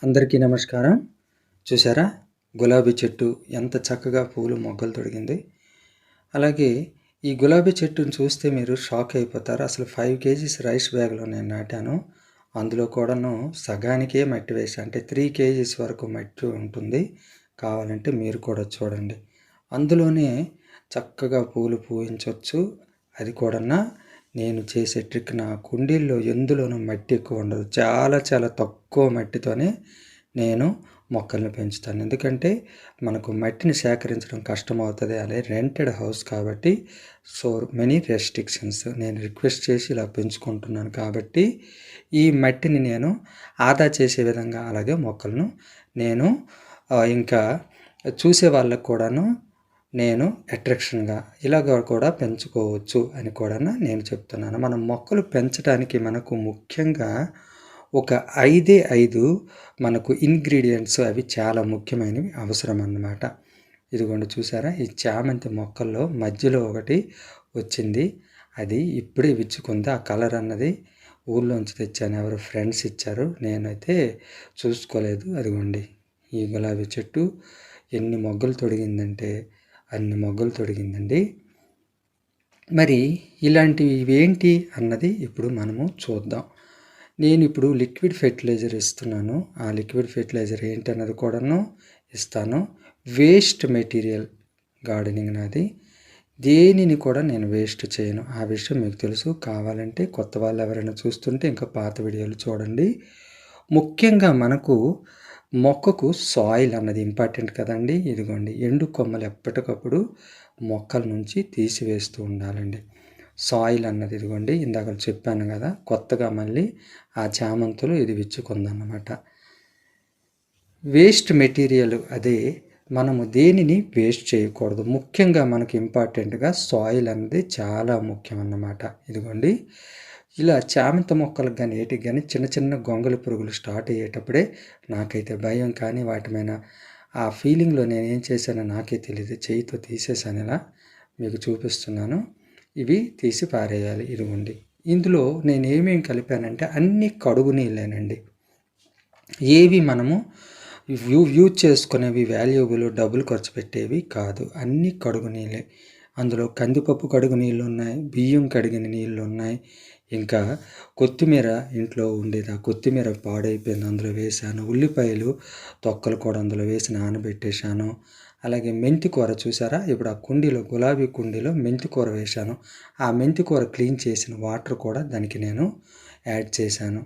అందరికీ నమస్కారం. చూసారా గులాబీ చెట్టు ఎంత చక్కగా పూలు మొగ్గలు తొడిగింది. అలాగే ఈ గులాబీ చెట్టును చూస్తే మీరు షాక్ అయిపోతారు. అసలు 5 కేజీస్ రైస్ బ్యాగ్లో నేను నాటాను. అందులో కూడాను సగానికే మట్టి వేసి, అంటే 3 కేజీస్ వరకు మట్టి ఉంటుంది. కావాలంటే మీరు కూడా చూడండి. అందులోనే చక్కగా పూలు పూయించవచ్చు. అది కూడా నేను చేసే ట్రిక్. నా కుండీల్లో ఎందులోనూ మట్టి ఎక్కువ ఉండదు. చాలా తక్కువ మట్టితోనే నేను మొక్కల్ని పెంచుతాను. ఎందుకంటే మనకు మట్టిని సేకరించడం కష్టమవుతుంది. అలాగే రెంటెడ్ హౌస్ కాబట్టి సో మెనీ రెస్ట్రిక్షన్స్. నేను రిక్వెస్ట్ చేసి ఇలా పెంచుకుంటున్నాను కాబట్టి ఈ మట్టిని నేను ఆదా చేసే విధంగా అలాగే మొక్కలను నేను ఇంకా చూసే వాళ్ళకు కూడాను నేను అట్రాక్షన్గా ఇలాగ కూడా పెంచుకోవచ్చు అని కూడా నేను చెప్తున్నాను. మనం మొక్కలు పెంచడానికి మనకు ముఖ్యంగా ఒక 5 మనకు ఇంగ్రీడియంట్స్ అవి చాలా ముఖ్యమైనవి అవసరం అన్నమాట. ఇదిగోండి చూసారా, ఈ చామంతి మొక్కల్లో మధ్యలో ఒకటి వచ్చింది. అది ఇప్పుడే విచ్చుకుంది. ఆ కలర్ అన్నది ఊళ్ళోంచి తెచ్చాను, ఎవరు ఫ్రెండ్స్ ఇచ్చారు, నేనైతే చూసుకోలేదు. అదిగోండి ఈ గులాబీ చెట్టు ఎన్ని మొగ్గలు తొడిగిందంటే అన్ని మొగ్గలు తొడిగిందండి. మరి ఇలాంటివి ఇవేంటి అన్నది ఇప్పుడు మనము చూద్దాం. నేను ఇప్పుడు లిక్విడ్ ఫెర్టిలైజర్ ఇస్తున్నాను. ఆ లిక్విడ్ ఫెర్టిలైజర్ ఏంటి అన్నది కూడాను ఇస్తాను. వేస్ట్ మెటీరియల్ గార్డెనింగ్ నాది. దేనిని కూడా నేను వేస్ట్ చేయను. ఆ విషయం మీకు తెలుసు. కావాలంటే కొత్త వాళ్ళు ఎవరైనా చూస్తుంటే ఇంకా పాత వీడియోలు చూడండి. ముఖ్యంగా మనకు మొక్కకు సాయిల్ అన్నది ఇంపార్టెంట్ కదండి. ఇదిగోండి ఎండు కొమ్మలు ఎప్పటికప్పుడు మొక్కల నుంచి తీసివేస్తూ ఉండాలండి. సాయిల్ అన్నది ఇదిగోండి ఇందాక చెప్పాను కదా, కొత్తగా మళ్ళీ ఆ చామంతులు ఇది విచ్చుకుందన్నమాట. వేస్ట్ మెటీరియల్ అదే, మనము దేనిని వేస్ట్ చేయకూడదు. ముఖ్యంగా మనకి ఇంపార్టెంట్గా సాయిల్ అన్నది చాలా ముఖ్యం అన్నమాట. ఇదిగోండి ఇలా చామంతి మొక్కలకు కానీ ఏటికి కానీ చిన్న గొంగళి పురుగులు స్టార్ట్ అయ్యేటప్పుడే నాకైతే భయం. కానీ వాటి మీద ఆ ఫీలింగ్లో నేనేం చేశానో నాకే తెలియదు. చేయితో తీసేసాను. ఇలా మీకు చూపిస్తున్నాను. ఇవి తీసి పారేయాలి. ఇదిగోండి ఇందులో నేను ఏమేమి కలిపానంటే అన్ని కడుగు నీళ్ళేనండి. ఏవి మనము యూజ్ చేసుకునేవి వాల్యుబుల్ డబ్బులు ఖర్చు పెట్టేవి కాదు. అన్ని కడుగు నీళ్ళే. అందులో కందిపప్పు కడుగు నీళ్ళు ఉన్నాయి, బియ్యం కడిగిన నీళ్ళు ఉన్నాయి, ఇంకా కొత్తిమీర ఇంట్లో ఉండేది. ఆ కొత్తిమీర పాడైపోయింది, అందులో వేసాను. ఉల్లిపాయలు తొక్కలు కూడా అందులో వేసి నానబెట్టేశాను. అలాగే మెంతి కూర చూసారా, ఇప్పుడు ఆ కుండీలో గులాబీ కుండీలో మెంతి కూర వేశాను. ఆ మెంతి కూర క్లీన్ చేసిన వాటర్ కూడా దానికి నేను యాడ్ చేశాను.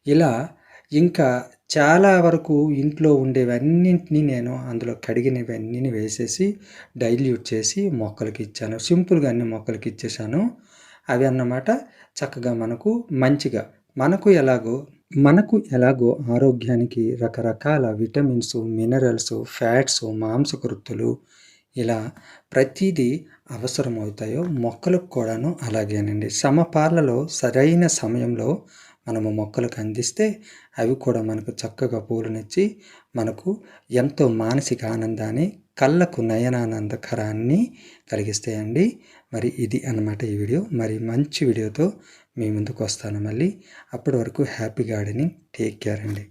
ఇలా ఇంకా చాలా వరకు ఇంట్లో ఉండేవన్నింటినీ నేను అందులో కడిగినవన్నీ వేసేసి డైల్యూట్ చేసి మొక్కలకి ఇచ్చాను. సింపుల్గా అన్ని మొక్కలకి ఇచ్చేసాను. అవి అన్నమాట చక్కగా మనకు మంచిగా మనకు ఎలాగో ఆరోగ్యానికి రకరకాల విటమిన్స్, మినరల్స్, ఫ్యాట్స్, మాంసకృత్తులు ఇలా ప్రతిదీ అవసరమవుతాయో మొక్కలకు కూడాను అలాగేనండి. సమపాలలో సరైన సమయంలో మనము మొక్కలకు అందిస్తే అవి కూడా మనకు చక్కగా పూలనిచ్చి మనకు ఎంతో మానసిక ఆనందాన్ని, కళ్ళకు నయనానందకరాన్ని కలిగిస్తాయండి. మరి ఇది అన్నమాట ఈ వీడియో. మరి మంచి వీడియోతో మీ ముందుకు వస్తాను మళ్ళీ. అప్పటి వరకు హ్యాపీ గార్డెనింగ్. టేక్ కేర్ అండి.